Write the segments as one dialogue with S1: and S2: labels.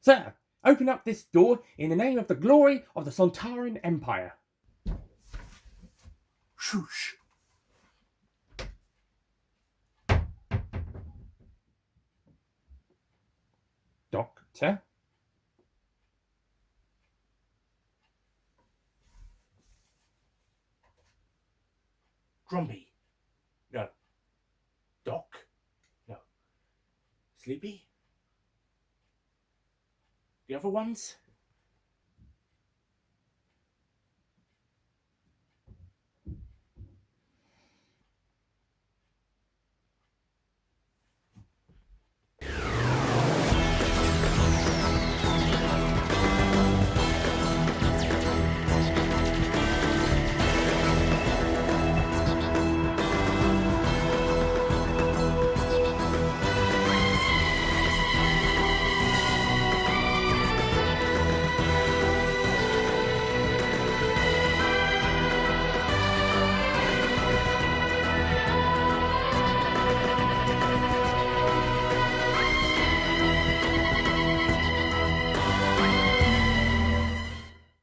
S1: Sir, open up this door in the name of the glory of the Sontaran Empire.
S2: Shush.
S1: Doctor?
S2: Grumpy. No. Doc. No. Sleepy. The other ones?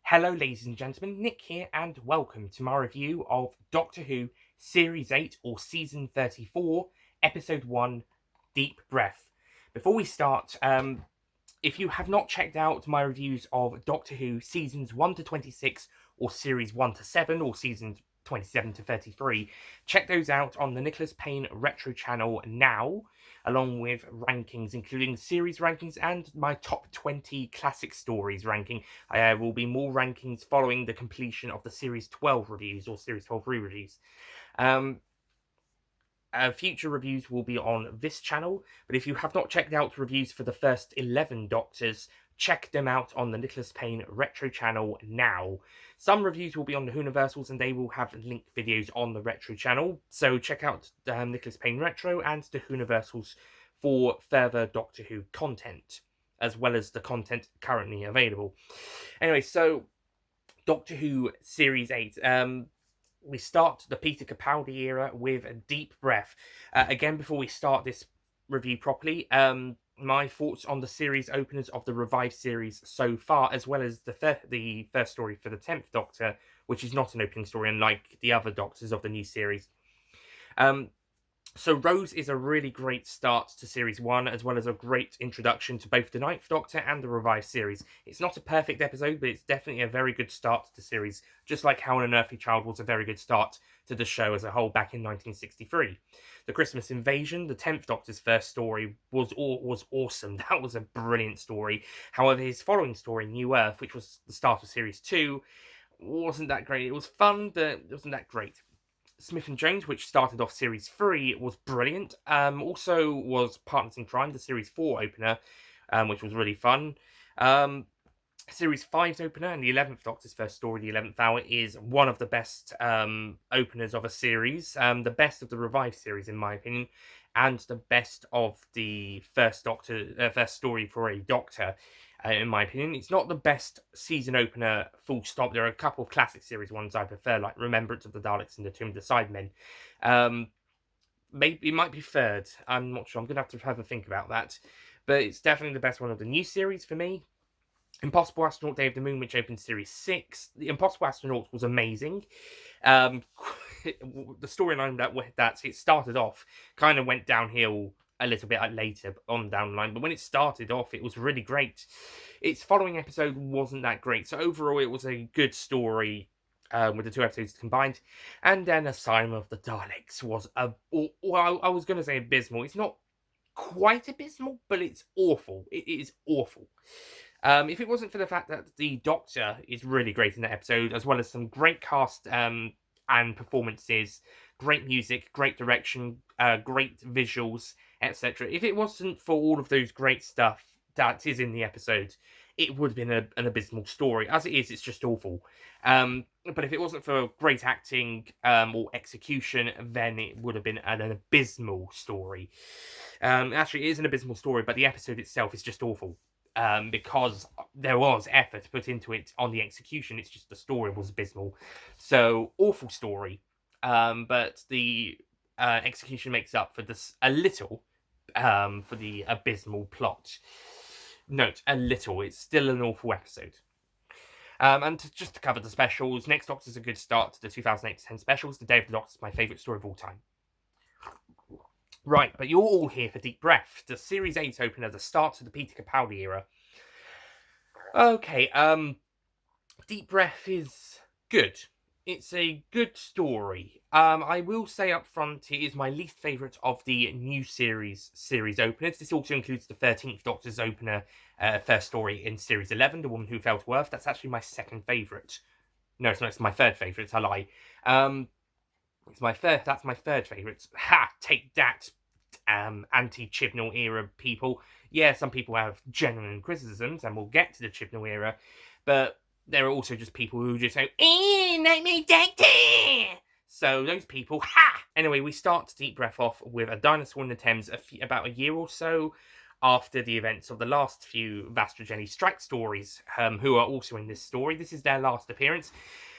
S1: Hello, ladies and gentlemen, Nick here, and welcome to my review of Doctor Who Series 8 or Season 34, Episode 1, Deep Breath. Before we start, if you have not checked out my reviews of Doctor Who Seasons 1 to 26 or Series 1 to 7 or Seasons 27 to 33, check those out on the Nicholas Payne Retro channel now, along with rankings, including series rankings and my top 20 classic stories ranking. There will be more rankings following the completion of the Series 12 reviews or Series 12 re-reviews. Future reviews will be on this channel, but if you have not checked out reviews for the first 11 Doctors, check them out on the Nicholas Payne Retro channel now. Some reviews will be on the Whoniversals, and they will have linked videos on the Retro channel, so check out Nicholas Payne Retro and the Whoniversals for further Doctor Who content, as well as the content currently available. Anyway, so Doctor Who Series 8. We start the Peter Capaldi era with a Deep Breath. Again, before we start this review properly, my thoughts on the series openers of the revived series so far, as well as the first story for the 10th Doctor, which is not an opening story, unlike the other Doctors of the new series. So Rose is a really great start to Series 1, as well as a great introduction to both the 9th Doctor and the revived series. It's not a perfect episode, but it's definitely a very good start to the series, just like How an Unearthly Child was a very good start to the show as a whole back in 1963. The Christmas Invasion, the 10th Doctor's first story, was awesome. That was a brilliant story. However, his following story, New Earth, which was the start of Series 2, wasn't that great. It was fun, but it wasn't that great. Smith and Jones, which started off Series 3, was brilliant. Also was Partners in Crime, the Series 4 opener, which was really fun. Series 5's opener and the 11th Doctor's first story, The 11th Hour, is one of the best openers of a series. The best of the revived series, in my opinion, and the best of the first story for a Doctor. In my opinion, it's not the best season opener, full stop. There are a couple of classic series ones I prefer, like Remembrance of the Daleks and The Tomb of the Sidemen. Maybe it might be third. I'm not sure. I'm going to have a think about that. But it's definitely the best one of the new series for me. Impossible Astronaut Day of the Moon, which opened Series 6. The Impossible Astronaut was amazing. The storyline that it started off kind of went downhill a little bit later on down the line, but when it started off, it was really great. Its following episode wasn't that great, so overall it was a good story with the two episodes combined. And then Asylum of the Daleks was I was going to say abysmal. It's not quite abysmal, but it's awful. It is awful. If it wasn't for the fact that the Doctor is really great in that episode, as well as some great cast and performances, great music, great direction, great visuals, etc. If it wasn't for all of those great stuff that is in the episode, it would have been an abysmal story. As it is, it's just awful. But if it wasn't for great acting or execution, then it would have been an abysmal story. Actually, it is an abysmal story, but the episode itself is just awful. Because there was effort put into it on the execution. It's just the story was abysmal. So, awful story. But the execution makes up for this a little for the abysmal plot. Note, a little. It's still an awful episode. Just to cover the specials, Next Doctor's a good start to the 2008-10 specials. The Day of the Doctor is my favourite story of all time. Right, but you're all here for Deep Breath, the Series 8 opener, the start to the Peter Capaldi era. Okay, Deep Breath is good. It's a good story. I will say up front, it is my least favourite of the new series openers. This also includes the 13th Doctor's opener, first story in Series 11, The Woman Who Fell to Earth. That's actually my second favourite. No, it's not. It's my third favourite. It's a lie. That's my third favourite. Ha! Take that, anti-Chibnall era people. Yeah, some people have genuine criticisms, and we'll get to the Chibnall era, but there are also just people who just say, Nightmare Doctor! So those people, ha! Anyway, we start Deep Breath off with a dinosaur in the Thames about a year or so after the events of the last few Vastrageni Strike stories, who are also in this story. This is their last appearance.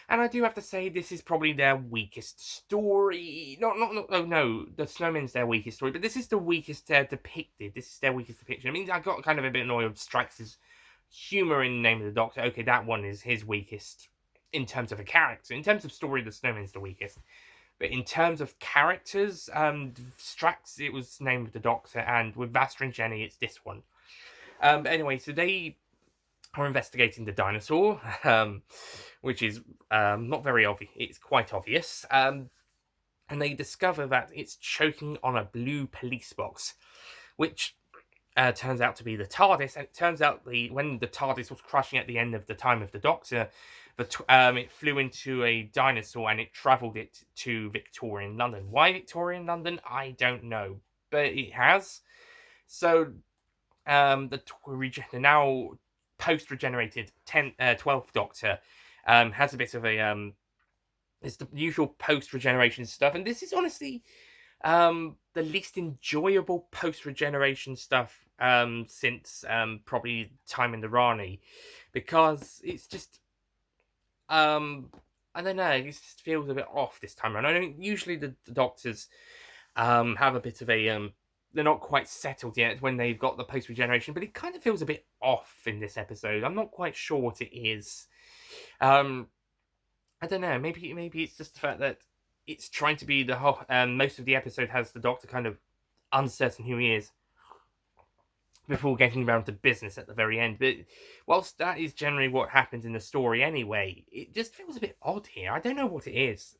S1: And I do have to say, this is probably their weakest story. No, the Snowman's their weakest story, but this is the weakest depicted. This is their weakest depiction. I mean, I got kind of a bit annoyed with Strikes' humour in Name of the Doctor. Okay, that one is his weakest in terms of a character. In terms of story, the Snowman's the weakest. But in terms of characters, Strax, it was Name of the Doctor, and with Vastra and Jenny, it's this one. But anyway, so they are investigating the dinosaur, which is not very obvious. It's quite obvious. And they discover that it's choking on a blue police box, which turns out to be the TARDIS. And it turns out when the TARDIS was crashing at the end of the time of the Doctor, it flew into a dinosaur and it travelled it to Victorian London. Why Victorian London? I don't know, but it has. So the now post-regenerated 12th Doctor has a bit of a it's the usual post-regeneration stuff, and this is honestly the least enjoyable post-regeneration stuff since probably time in the Rani, because it's just I don't know, it just feels a bit off this time around. I don't usually the Doctors have a bit of a they're not quite settled yet when they've got the post regeneration, but it kind of feels a bit off in this episode. I'm not quite sure what it is. I don't know. Maybe it's just the fact that it's trying to be the whole. Most of the episode has the Doctor kind of uncertain who he is before getting around to business at the very end. But whilst that is generally what happens in the story anyway, it just feels a bit odd here. I don't know what it is.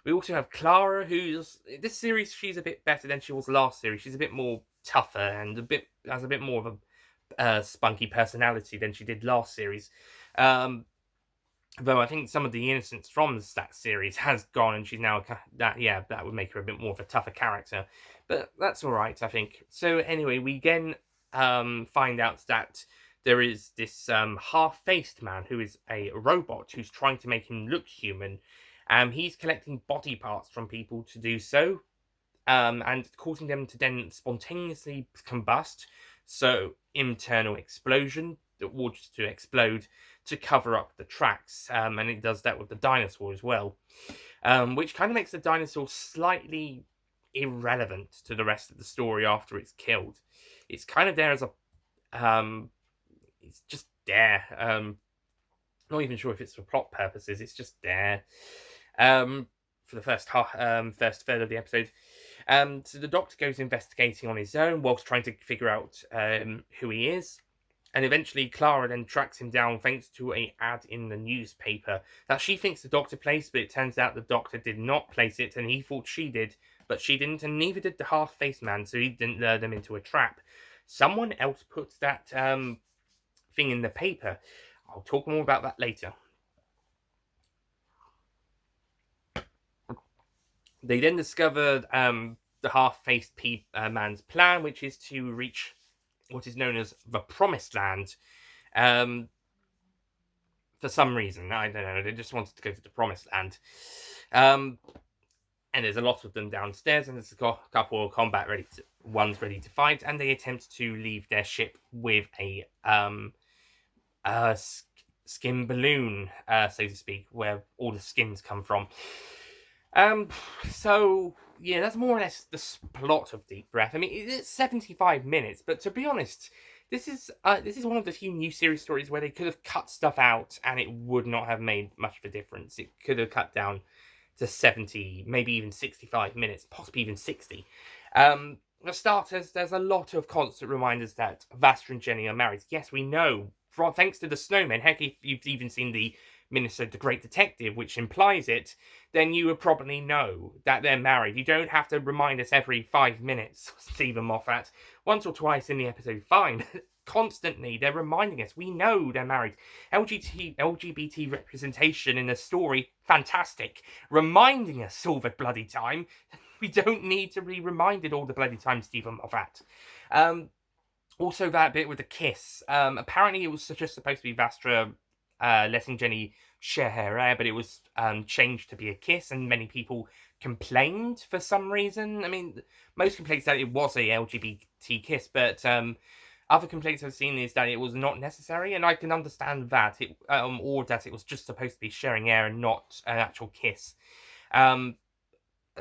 S1: We also have Clara, who's this series. She's a bit better than she was last series. She's a bit more tougher and has a bit more of a spunky personality than she did last series. Though I think some of the innocence from that series has gone, and she's now that would make her a bit more of a tougher character. But that's all right, I think. So anyway, we again find out that there is this half-faced man who is a robot who's trying to make him look human. He's collecting body parts from people to do so, and causing them to then spontaneously combust. So internal explosion that will just to explode to cover up the tracks, and it does that with the dinosaur as well, which kind of makes the dinosaur slightly irrelevant to the rest of the story after it's killed. It's kind of there as a it's just there. Not even sure if it's for plot purposes. It's just there for the first third of the episode. So the Doctor goes investigating on his own whilst trying to figure out who he is. And eventually Clara then tracks him down thanks to an ad in the newspaper that she thinks the Doctor placed, but it turns out the Doctor did not place it, and he thought she did, but she didn't, and neither did the half-faced man, so he didn't lure them into a trap. Someone else put that thing in the paper. I'll talk more about that later. They then discovered the half-faced man's plan, which is to reach what is known as the Promised Land. For some reason, I don't know, they just wanted to go to the Promised Land. And there's a lot of them downstairs, and there's a couple of combat ones ready to fight, and they attempt to leave their ship with a skin balloon, so to speak, where all the skins come from. So yeah, that's more or less the plot of Deep Breath. I mean, it's 75 minutes, but to be honest, this is one of the few new series stories where they could have cut stuff out and it would not have made much of a difference. It could have cut down to 70, maybe even 65 minutes, possibly even 60. For starters, there's a lot of constant reminders that Vastra and Jenny are married. Yes, we know, thanks to the snowmen. Heck, if you've even seen the Minnesota Great Detective, which implies it, then you would probably know that they're married. You don't have to remind us every 5 minutes, Stephen Moffat. Once or twice in the episode, fine. Constantly, they're reminding us. We know they're married. LGBT representation in the story, fantastic. Reminding us all the bloody time. We don't need to be reminded all the bloody time, Stephen Moffat. Also, that bit with the kiss. Apparently, it was just supposed to be Vastra letting Jenny share her hair, but it was changed to be a kiss, and many people complained for some reason. I mean, most complaints that it was a LGBT kiss, but other complaints I've seen is that it was not necessary, and I can understand that, or that it was just supposed to be sharing air and not an actual kiss.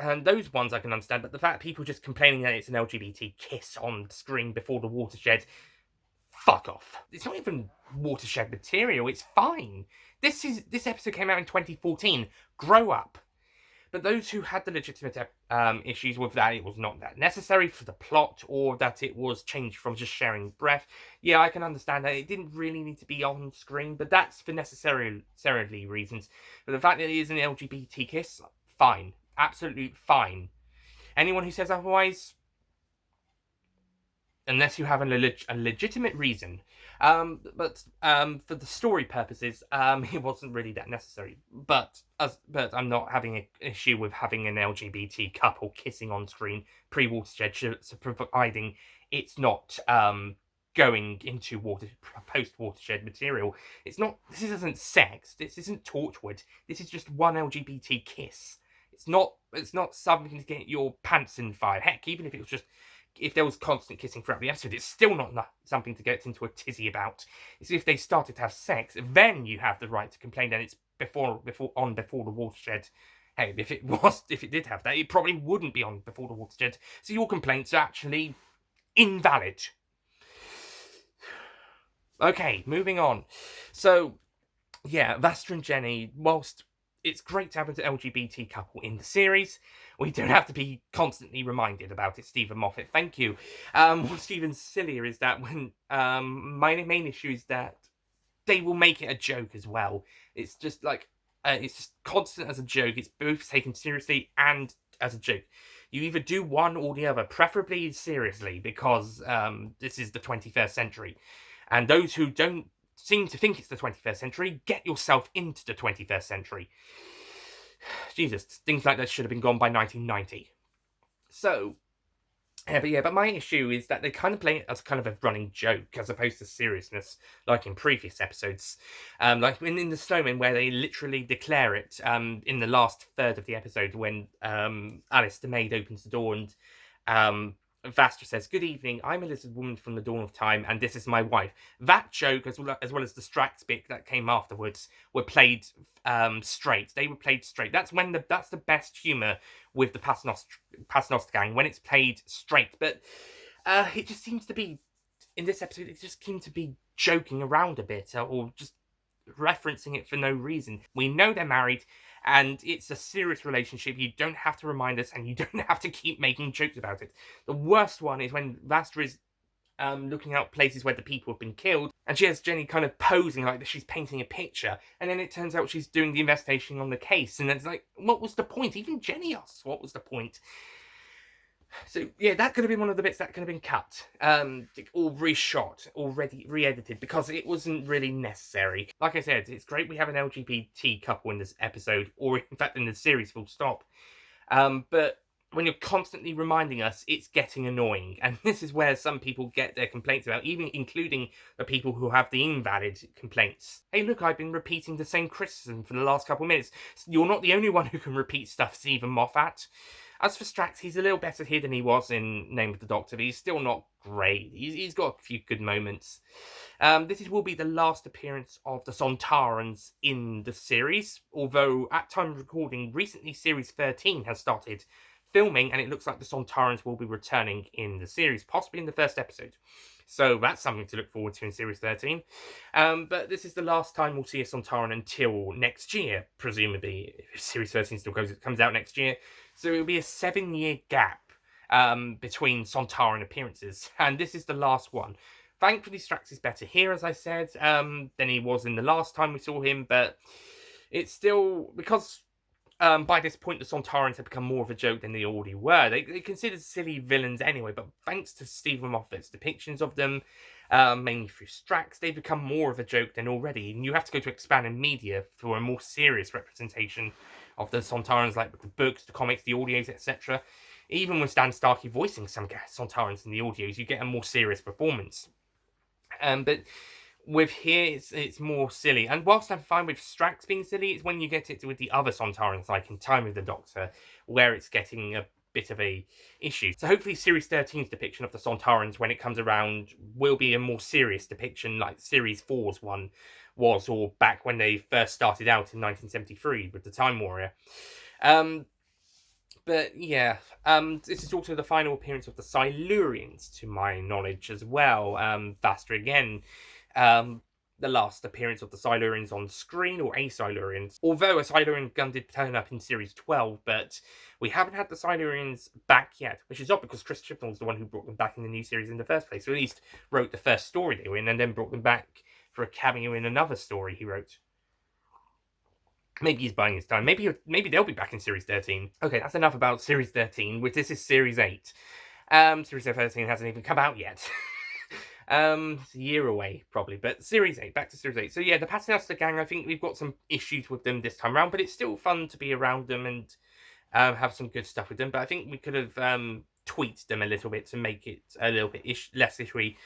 S1: And those ones I can understand, but the fact people just complaining that it's an LGBT kiss on screen before the watershed, fuck off. It's not even watershed material, it's fine. This episode came out in 2014. Grow up. But those who had the legitimate issues with that, it was not that necessary for the plot, or that it was changed from just sharing breath. Yeah, I can understand that it didn't really need to be on screen, but that's for necessarily reasons. But the fact that it is an LGBT kiss, fine. Absolutely fine. Anyone who says otherwise, unless you have a legitimate reason. But for the story purposes, it wasn't really that necessary. But I'm not having an issue with having an LGBT couple kissing on screen pre-watershed, so providing it's not going into post-watershed material. It's not. This isn't sex. This isn't Torchwood. This is just one LGBT kiss. It's not something to get your pants in fire. Heck, even if it was just, if there was constant kissing throughout the episode, it's still not something to get into a tizzy about. It's if they started to have sex, then you have the right to complain. Then it's before the watershed. Hey, if it did have that, it probably wouldn't be on before the watershed. So your complaints are actually invalid. Okay, moving on. So, yeah, Vastra and Jenny, whilst it's great to have an LGBT couple in the series, we don't have to be constantly reminded about it, Stephen Moffat. Thank you. What's even sillier is that when my main issue is that they will make it a joke as well. It's just like it's just constant as a joke. It's both taken seriously and as a joke. You either do one or the other, preferably seriously, because this is the 21st century, and those who don't seem to think it's the 21st century, get yourself into the 21st century. Jesus, things like that should have been gone by 1990. So, but my issue is that they kind of play it as kind of a running joke as opposed to seriousness, like in previous episodes. Like in the Snowman, where they literally declare it in the last third of the episode when Alice the maid opens the door and Vastra says, "Good evening, I'm a lizard woman from the dawn of time, and this is my wife." That joke, as well as the Strax bit that came afterwards, were played straight. They were played straight. That's the best humour with the Paternoster gang, when it's played straight. But it just seems to be, in this episode, it just seemed to be joking around a bit, or just referencing it for no reason. We know they're married, and it's a serious relationship. You don't have to remind us, and you don't have to keep making jokes about it. The worst one is when Vastra is looking out places where the people have been killed, and she has Jenny kind of posing like that she's painting a picture, and then it turns out she's doing the investigation on the case, and it's like, what was the point? Even Jenny asks, what was the point? So, yeah, that could have been one of the bits that could have been cut, or reshot, or re-edited, because it wasn't really necessary. Like I said, it's great we have an LGBT couple in this episode, or in fact in the series, full stop. But when you're constantly reminding us, it's getting annoying. And this is where some people get their complaints about, even including the people who have the invalid complaints. Hey, look, I've been repeating the same criticism for the last couple of minutes. You're not the only one who can repeat stuff, Stephen Moffat. As for Strax, he's a little better here than he was in Name of the Doctor, but he's still not great. He's got a few good moments. This will be the last appearance of the Sontarans in the series, although at time of recording, recently Series 13 has started filming, and it looks like the Sontarans will be returning in the series, possibly in the first episode. So that's something to look forward to in Series 13. But this is the last time we'll see a Sontaran until next year, presumably, if Series 13 still comes out next year. So it'll be a 7-year gap between Sontaran appearances, and this is the last one. Thankfully, Strax is better here, as I said, than he was in the last time we saw him, but it's still, because by this point the Sontarans have become more of a joke than they already were. They're considered silly villains anyway, but thanks to Stephen Moffat's depictions of them, mainly through Strax, they've become more of a joke than already, and you have to go to expanded media for a more serious representation of the Sontarans, like the books, the comics, the audios, etc. Even with Stan Starkey voicing some Sontarans in the audios, you get a more serious performance. But with here, it's more silly. And whilst I'm fine with Strax being silly, it's when you get it with the other Sontarans, like in Time with the Doctor, where it's getting a bit of a issue. So hopefully Series 13's depiction of the Sontarans, when it comes around, will be a more serious depiction, like Series 4's one was, or back when they first started out in 1973 with the Time Warrior. But yeah, this is also the final appearance of the Silurians, to my knowledge, as well. Vaster again, the last appearance of the Silurians on screen, or a Silurians. Although a Silurian gun did turn up in Series 12, but we haven't had the Silurians back yet, which is odd because Chris Chibnall's the one who brought them back in the new series in the first place, or at least wrote the first story they were in, and then brought them back for a cameo in another story he wrote. Maybe he's buying his time. Maybe they'll be back in Series 13. Okay, that's enough about Series 13, which this is Series 8. Series 13 hasn't even come out yet. It's a year away, probably. But Series 8, back to Series 8. So yeah, the Paternoster gang, I think we've got some issues with them this time around, but it's still fun to be around them and have some good stuff with them. But I think we could have tweaked them a little bit to make it a little bit less issuey.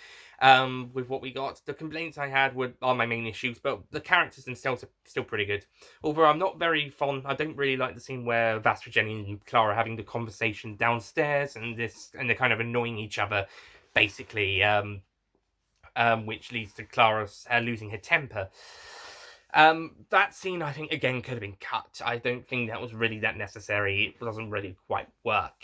S1: With what we got. The complaints I had are my main issues, but the characters themselves are still pretty good. Although I'm not very fond, I don't really like the scene where Vastra, Jenny, and Clara are having the conversation downstairs, and they're kind of annoying each other, basically, which leads to Clara losing her temper. That scene, I think, again, could have been cut. I don't think that was really that necessary. It doesn't really quite work.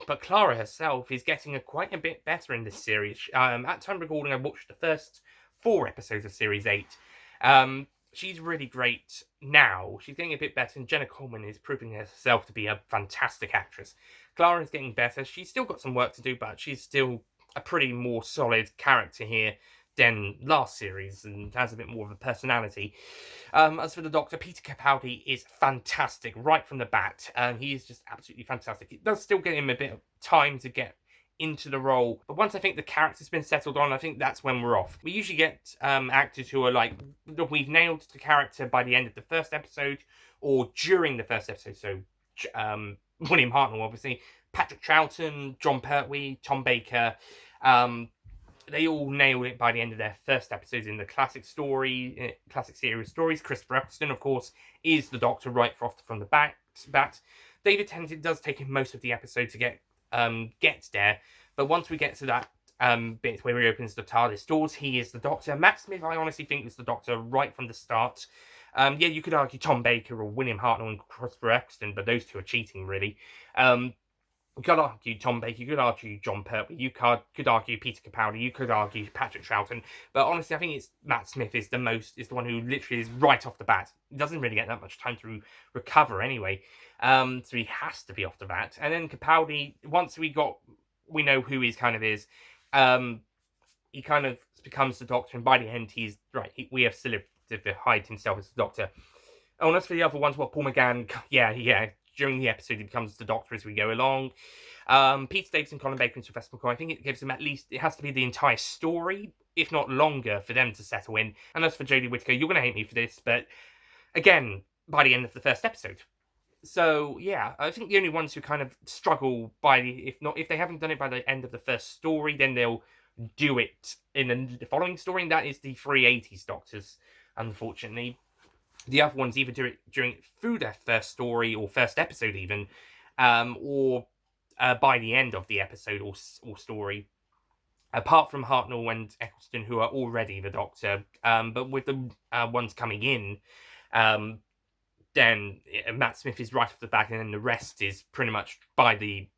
S1: But Clara herself is getting quite a bit better in this series. At time of recording, I watched the first 4 episodes of Series 8. She's really great now. She's getting a bit better, and Jenna Coleman is proving herself to be a fantastic actress. Clara is getting better. She's still got some work to do, but she's still a pretty more solid character here than last series, and has a bit more of a personality. As for the Doctor, Peter Capaldi is fantastic right from the bat. He is just absolutely fantastic. It does still get him a bit of time to get into the role, but once I think the character's been settled on, I think that's when we're off. We usually get actors who are like, we've nailed the character by the end of the first episode, or during the first episode. So William Hartnell, obviously, Patrick Troughton, John Pertwee, Tom Baker. They all nailed it by the end of their first episodes in the classic series stories. Christopher Eccleston, of course, is the Doctor right off from the bat. David Tennant, it does take him most of the episode to get there, but once we get to that bit where he opens the TARDIS doors, he is the Doctor. Matt Smith, I honestly think, was the Doctor right from the start. Yeah, you could argue Tom Baker or William Hartnell and Christopher Eccleston, but those two are cheating, really. You could argue Tom Baker, you could argue John Pertwee, you could argue Peter Capaldi, you could argue Patrick Troughton, but honestly, I think it's Matt Smith is the one who literally is right off the bat. He doesn't really get that much time to recover anyway, so he has to be off the bat. And then Capaldi, once we know who he kind of is, he kind of becomes the Doctor, and by the end, he's right. We have solidified himself as the Doctor. Oh, and as for the other ones, well, Paul McGann, yeah. During the episode, he becomes the Doctor as we go along. Pete Davidson, Colin Baker, and Sylvester McCoy, I think it gives him it has to be the entire story, if not longer, for them to settle in. And as for Jodie Whittaker, you're going to hate me for this, but again, by the end of the first episode. So, yeah, I think the only ones who kind of struggle if they haven't done it by the end of the first story, then they'll do it in the following story, and that is the 380s Doctors, unfortunately. The other ones either do it through their first story or first episode even, or by the end of the episode or story. Apart from Hartnell and Eccleston, who are already the Doctor, but with the ones coming in, then Matt Smith is right off the back, and then the rest is pretty much by the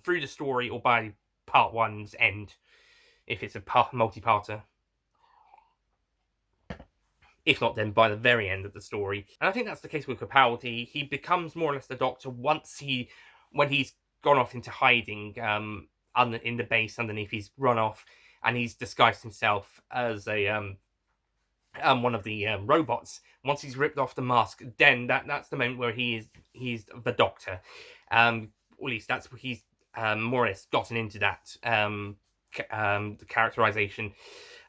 S1: through the story or by part one's end, if it's a multi-parter. If not, then by the very end of the story. And I think that's the case with Capaldi. He becomes more or less the Doctor when he's gone off into hiding in the base underneath. He's run off and he's disguised himself as a one of the robots. Once he's ripped off the mask, then that's the moment where he's the Doctor. Or at least that's what he's more or less gotten into that the characterization.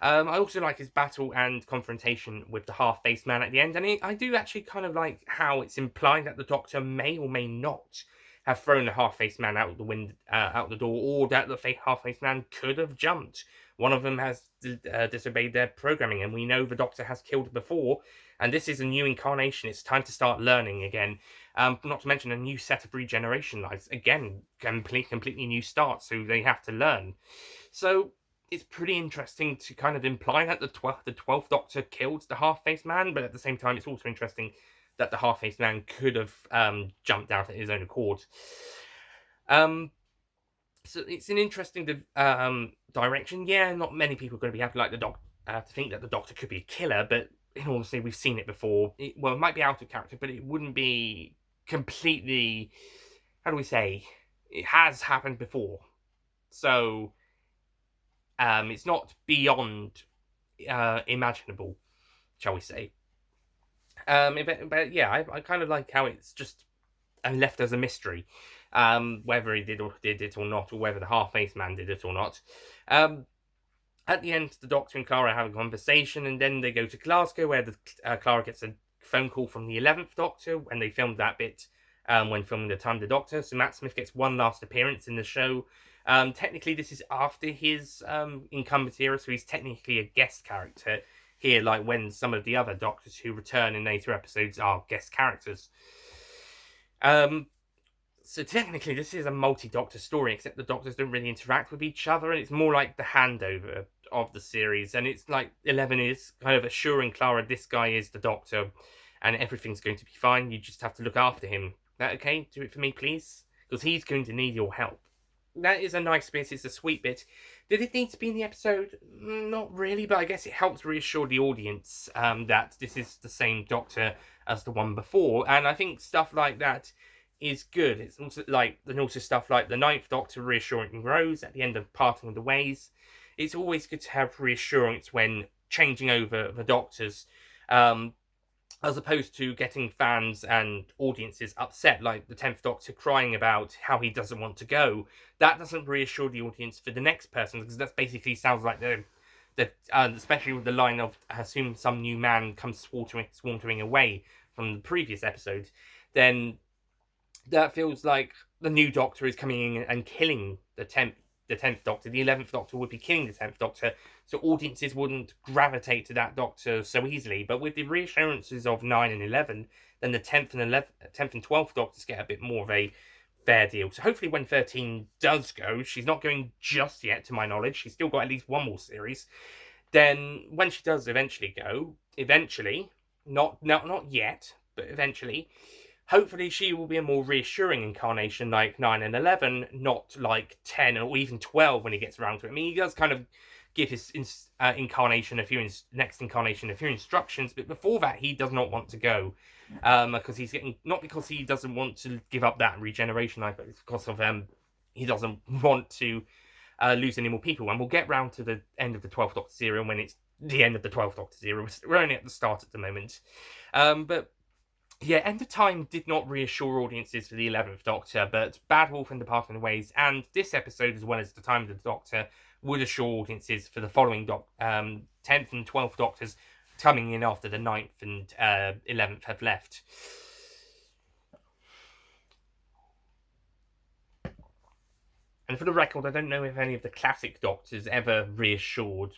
S1: I also like his battle and confrontation with the half-faced man at the end, and I do actually kind of like how it's implied that the Doctor may or may not have thrown the half-faced man out the door, or that the half-faced man could have jumped. One of them has disobeyed their programming, and we know the Doctor has killed before, and this is a new incarnation. It's time to start learning again. Not to mention a new set of regeneration lives. Again, completely new start, so they have to learn. So it's pretty interesting to kind of imply that the 12th Doctor killed the half-faced man, but at the same time, it's also interesting that the half-faced man could have jumped out at his own accord. So it's an interesting direction. Yeah, not many people are going to be happy like the Doctor to think that the Doctor could be a killer, but in all honesty, we've seen it before. It might be out of character, but it wouldn't be completely. How do we say? It has happened before, so it's not beyond imaginable, shall we say? But yeah, I kind of like how it's just left as a mystery, whether he did it or not, or whether the half-faced man did it or not. At the end, the Doctor and Clara have a conversation, and then they go to Glasgow, where Clara gets a phone call from the 11th Doctor, and they filmed that bit when filming The Time of the Doctor. So Matt Smith gets one last appearance in the show. Technically, this is after his incumbent era, so he's technically a guest character here, like when some of the other Doctors who return in later episodes are guest characters. So technically, this is a multi-Doctor story, except the Doctors don't really interact with each other, and it's more like the handover of the series. And it's like 11 is kind of assuring Clara this guy is the Doctor, and everything's going to be fine. You just have to look after him. That okay? Do it for me, please, because he's going to need your help. That is a nice bit. It's a sweet bit. Did it need to be in the episode? Not really, but I guess it helps reassure the audience that this is the same Doctor as the one before. And I think stuff like that is good. It's also stuff like the 9th Doctor reassuring Rose at the end of Parting of the Ways. It's always good to have reassurance when changing over the Doctors, as opposed to getting fans and audiences upset, like the 10th Doctor crying about how he doesn't want to go. That doesn't reassure the audience for the next person, because that basically sounds like especially with the line of assume some new man comes swauntering away from the previous episode, then that feels like the new Doctor is coming in and killing the 10th Doctor. The 11th Doctor would be killing the 10th Doctor, so audiences wouldn't gravitate to that Doctor so easily. But with the reassurances of 9 and 11, then the 10th and 12th Doctors get a bit more of a fair deal. So hopefully when 13 does go, she's not going just yet to my knowledge, she's still got at least one more series. Then when she does eventually go, not yet, but eventually, hopefully she will be a more reassuring incarnation like 9 and 11, not like 10 or even 12 when he gets around to it. I mean, he does kind of give his next incarnation a few instructions, but before that he does not want to go, because not because he doesn't want to give up that regeneration life, but it's because of he doesn't want to lose any more people. And we'll get round to the end of the 12th Doctor series when it's the end of the 12th Doctor series. We're only at the start at the moment, but yeah, End of Time did not reassure audiences for the 11th Doctor, but Bad Wolf and Departing the Ways, and this episode, as well as The Time of the Doctor, would assure audiences for the following 10th and 12th Doctors coming in after the 9th and 11th have left. And for the record, I don't know if any of the classic Doctors ever reassured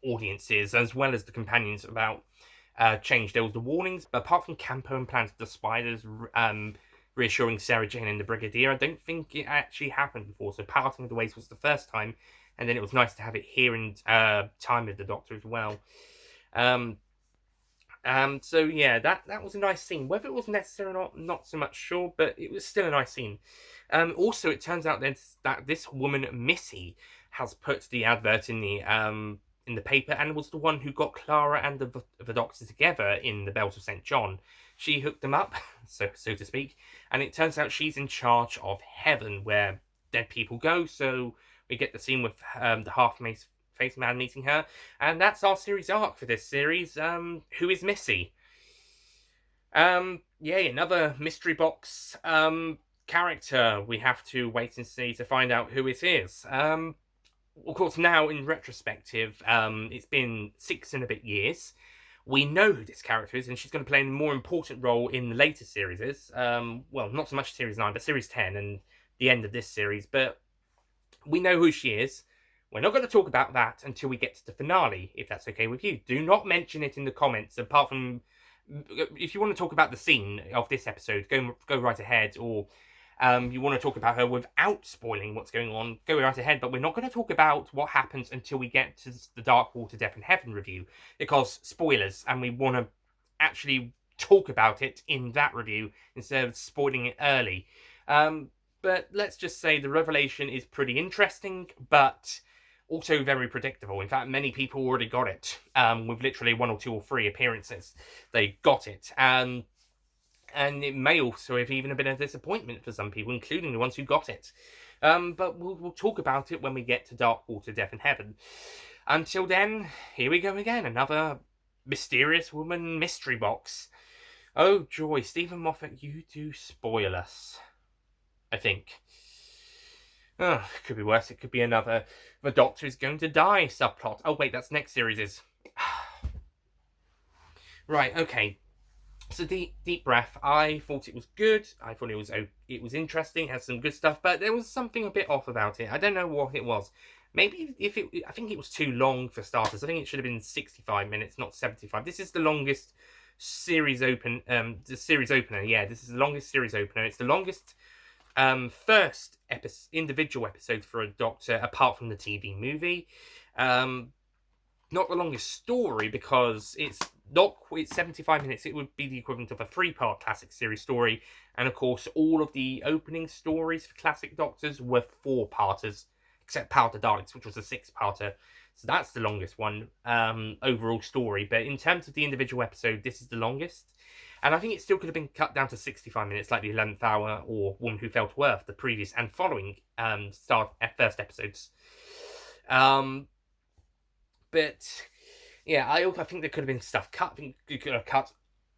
S1: audiences, as well as the companions, about change. There was the warnings, but apart from Campo and Planet of the Spiders reassuring Sarah Jane and the Brigadier, I don't think it actually happened before. So Parting of the Ways was the first time, and then it was nice to have it here in Time of the Doctor as well. So yeah, that was a nice scene. Whether it was necessary or not so much sure, but it was still a nice scene. Also, it turns out that this woman Missy has put the advert in the paper and was the one who got Clara and the Doctor together in the Bells of St. John. She hooked them up, so to speak, and it turns out she's in charge of heaven, where dead people go. So we get the scene with the face man meeting her, and that's our series arc for this series. Who is Missy? Yeah, another mystery box character. We have to wait and see to find out who it is. Of course, now in retrospective, it's been 6 and a bit years. We know who this character is, and she's going to play a more important role in the later series. Well, not so much Series 9, but Series 10 and the end of this series. But we know who she is. We're not going to talk about that until we get to the finale, if that's okay with you. Do not mention it in the comments, apart from... If you want to talk about the scene of this episode, go right ahead, or you want to talk about her without spoiling what's going on, go right ahead, but we're not going to talk about what happens until we get to the Dark Water Death in Heaven review, because spoilers, and we want to actually talk about it in that review instead of spoiling it early. But let's just say the revelation is pretty interesting, but also very predictable. In fact, many people already got it. With literally 1 or 2 or 3 appearances, they got it. And it may also have even been a disappointment for some people, including the ones who got it. But we'll talk about it when we get to Dark Water, Death in Heaven. Until then, here we go again. Another mysterious woman mystery box. Oh joy, Stephen Moffat, you do spoil us. I think. Oh, it could be worse. It could be another the Doctor is going to die subplot. Oh wait, that's next series is. Right, okay. So deep breath. I thought it was good. I thought it was interesting. Had some good stuff, but there was something a bit off about it. I don't know what it was. Maybe I think it was too long for starters. I think it should have been 65 minutes, not 75. This is the longest series the series opener. Yeah, this is the longest series opener. It's the longest first individual episode for a Doctor apart from the TV movie. Not the longest story because it's 75 minutes. It would be the equivalent of a 3-part classic series story, and of course all of the opening stories for classic Doctors were 4-parters, except Power to Daleks, which was a 6-parter. So that's the longest one overall story. But in terms of the individual episode, this is the longest. And I think it still could have been cut down to 65 minutes, like the 11th Hour or Woman Who Fell to Earth, the previous and following first episodes. But yeah, I think there could have been stuff cut. I think you could have cut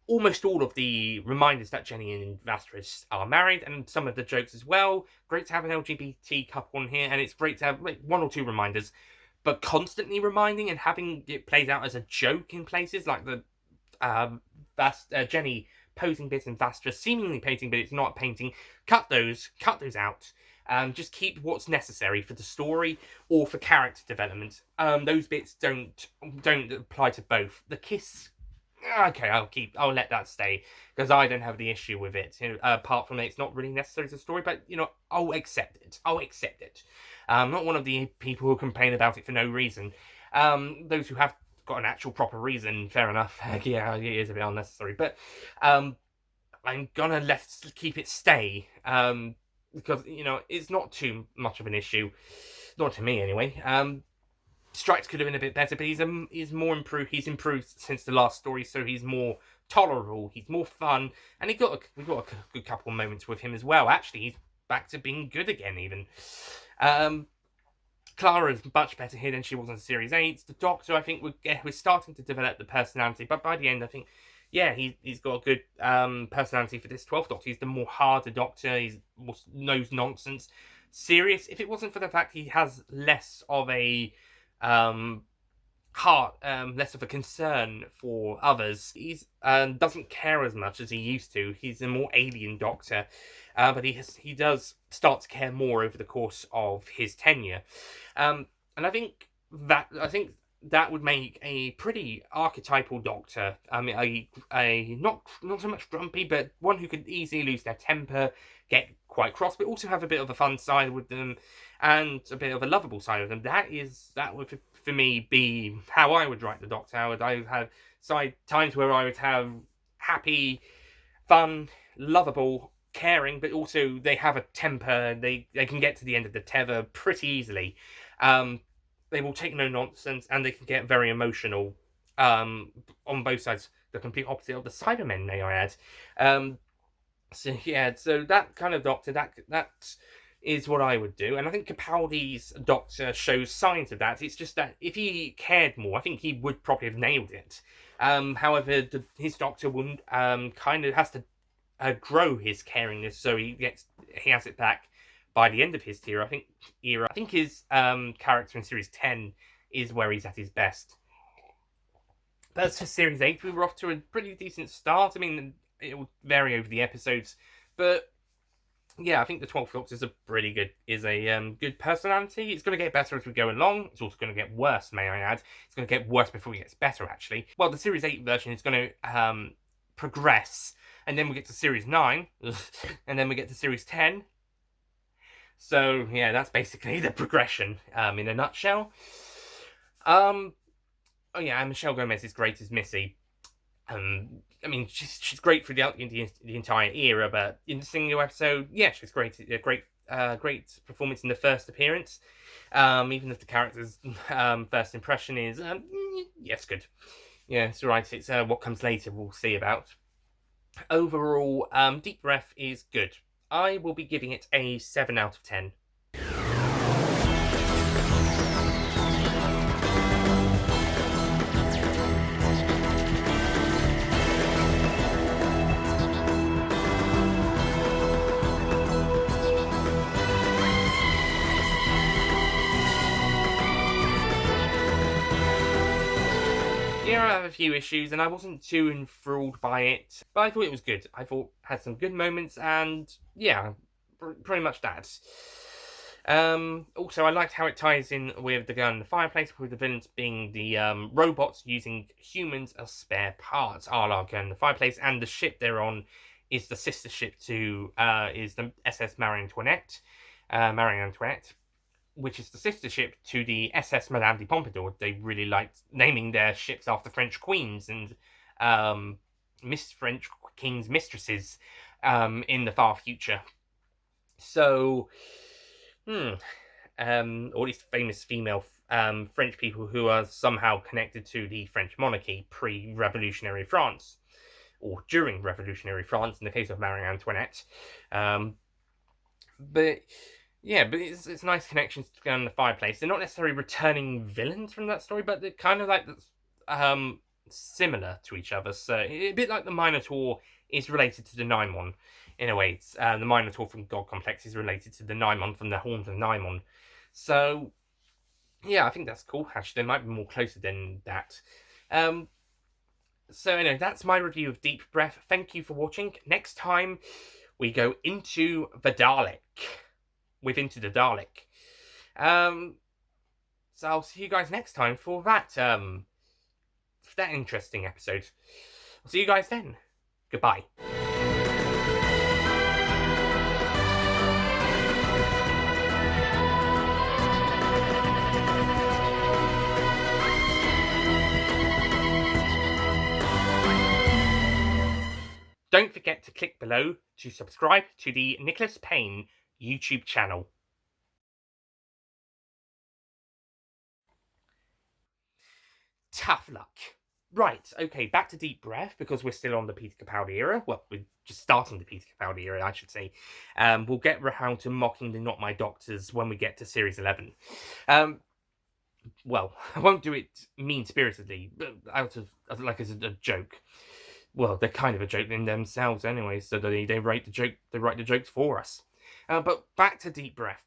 S1: almost all of the reminders that Jenny and Vastra are married, and some of the jokes as well. Great to have an LGBT couple on here, and it's great to have like 1 or 2 reminders, but constantly reminding and having it played out as a joke in places like the Jenny posing bits and Vastra seemingly painting, but it's not painting. Cut those out. Just keep what's necessary for the story or for character development. Those bits don't apply to both. The kiss, okay, I'll let that stay because I don't have the issue with it. Apart from it's not really necessary to the story, but I'll accept it. I'm not one of the people who complain about it for no reason. Those who have got an actual proper reason, fair enough. Yeah, it is a bit unnecessary, but I'm gonna keep it stay. Because it's not too much of an issue, not to me anyway. Strikes could have been a bit better, but he's more improved. He's improved since the last story, so he's more tolerable. He's more fun, and we got a good couple of moments with him as well. Actually, he's back to being good again. Even Clara is much better here than she was in Series 8. The Doctor, I think, we're starting to develop the personality, but by the end, I think. Yeah, he's got a good personality for this 12th Doctor. He's the more harder Doctor. He's more knows nonsense. Serious. If it wasn't for the fact he has less of a heart, less of a concern for others, he's doesn't care as much as he used to. He's a more alien Doctor, but he does start to care more over the course of his tenure, and I think that would make a pretty archetypal Doctor. I mean, a not so much grumpy, but one who could easily lose their temper, get quite cross, but also have a bit of a fun side with them and a bit of a lovable side of them. That would for me be how I would write the Doctor. I would have times where I would have happy, fun, lovable, caring, but also they have a temper. They can get to the end of the tether pretty easily. They will take no nonsense, and they can get very emotional. On both sides, the complete opposite of the Cybermen, may I add. So that kind of Doctor, that is what I would do, and I think Capaldi's Doctor shows signs of that. It's just that if he cared more, I think he would probably have nailed it. However, his Doctor will kind of has to grow his caringness, so he has it back by the end of his era. I think his character in Series 10 is where he's at his best. But as for Series 8, we were off to a pretty decent start. I mean, it will vary over the episodes, but yeah, I think the 12th Doctor is good personality. It's going to get better as we go along. It's also going to get worse, may I add. It's going to get worse before it gets better, actually. Well, the Series 8 version is going to progress, and then we get to Series 9, and then we get to Series 10. So, yeah, that's basically the progression in a nutshell. Oh, yeah, and Michelle Gomez is great as Missy. I mean, she's great for the entire era, but in the single episode, yeah, she's great. A great performance in the first appearance. Even if the character's first impression is, yes, good. Yeah, it's alright. It's what comes later we'll see about. Overall, Deep Breath is good. I will be giving it a 7 out of 10. Yeah, I have a few issues, and I wasn't too enthralled by it, but I thought it was good. I thought it had some good moments, and yeah, pretty much that. Also, I liked how it ties in with the Girl in the Fireplace, with the villains being the robots using humans as spare parts, a la Girl in the Fireplace, and the ship they're on is the sister ship to is the SS Marie Antoinette, which is the sister ship to the SS Madame de Pompadour. They really liked naming their ships after French queens and French kings' mistresses in the far future. So, all these famous female French people who are somehow connected to the French monarchy pre-revolutionary France, or during revolutionary France in the case of Marie Antoinette. But it's nice connections to Girl in the Fireplace. They're not necessarily returning villains from that story, but they're kind of like similar to each other. So a bit like the Minotaur is related to the Naimon in a way. It's, the Minotaur from God Complex is related to the Naimon from the Horns of Naimon. So yeah, I think that's cool. Actually, they might be more closer than that. So anyway, that's my review of Deep Breath. Thank you for watching. Next time we go into the Dalek. Into the Dalek. So I'll see you guys next time for that interesting episode. I'll see you guys then. Goodbye. Don't forget to click below to subscribe to the Nicholas Payne YouTube channel. Tough luck. Right, okay, back to Deep Breath, because we're still on the Peter Capaldi era. Well, we're just starting the Peter Capaldi era, I should say. We'll get round to mocking the Not My Doctors when we get to Series 11. Well, I won't do it mean-spiritedly, but out of, like, as a joke. Well, they're kind of a joke in themselves anyway, so they write the jokes for us. But back to Deep Breath.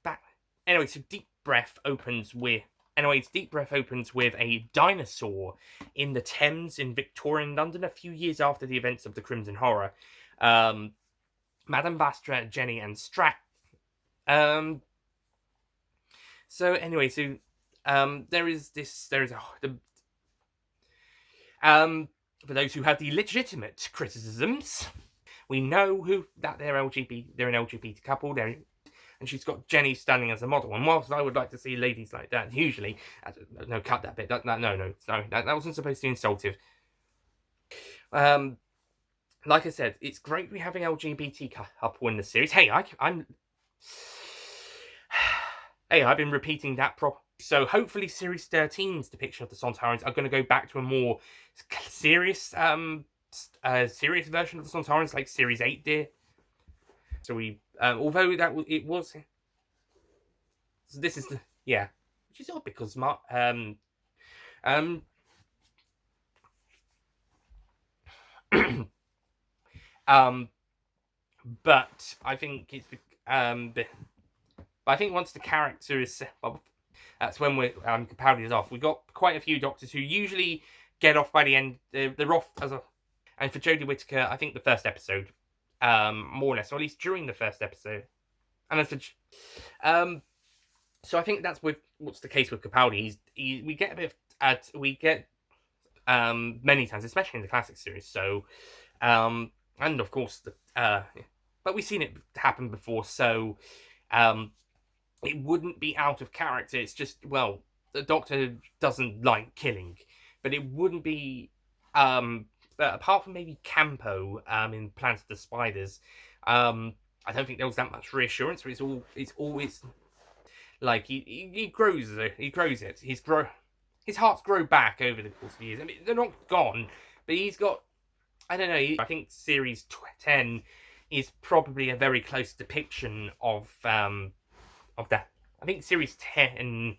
S1: Anyway, so Deep Breath opens with a dinosaur in the Thames in Victorian London a few years after the events of the Crimson Horror. Madame Vastra, Jenny, and Strat. For those who have the legitimate criticisms, We know that they're LGBT. They're an LGBT couple. And she's got Jenny standing as a model. And whilst I would like to see ladies like that, usually, no, cut that bit. No, that wasn't supposed to be insultive. Like I said, it's great we're having LGBT couple in the series. Hey, I've been repeating that So hopefully series 13's depiction of the Sontarans are going to go back to a more serious serious version of the Sontarans, like series 8 did. So we, although it was, so this is which is odd because but I think it's but I think once the character is that's when we're Capaldi is off. We've got quite a few Doctors who usually get off by the end. They're off and for Jodie Whittaker, I think the first episode, more or less, or at least during the first episode, and as so I think that's what's the case with Capaldi. We get a bit many times, especially in the classic series. So, and of course but we've seen it happen before. So, it wouldn't be out of character. It's just, well, the Doctor doesn't like killing, but it wouldn't be but apart from maybe Campo in Planet of the Spiders, I don't think there was that much reassurance. It's always like he grows it. His hearts grow back over the course of years. I mean, they're not gone, but he's got, I don't know. I think series 10 is probably a very close depiction of that. I think series 10.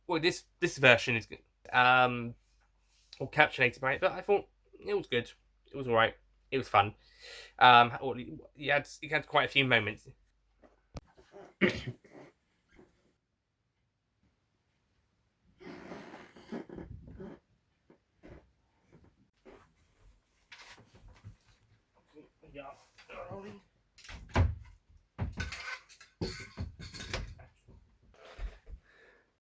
S1: Well, this version is encapsulated by it, but I thought it was good. It was alright. It was fun. You had quite a few moments.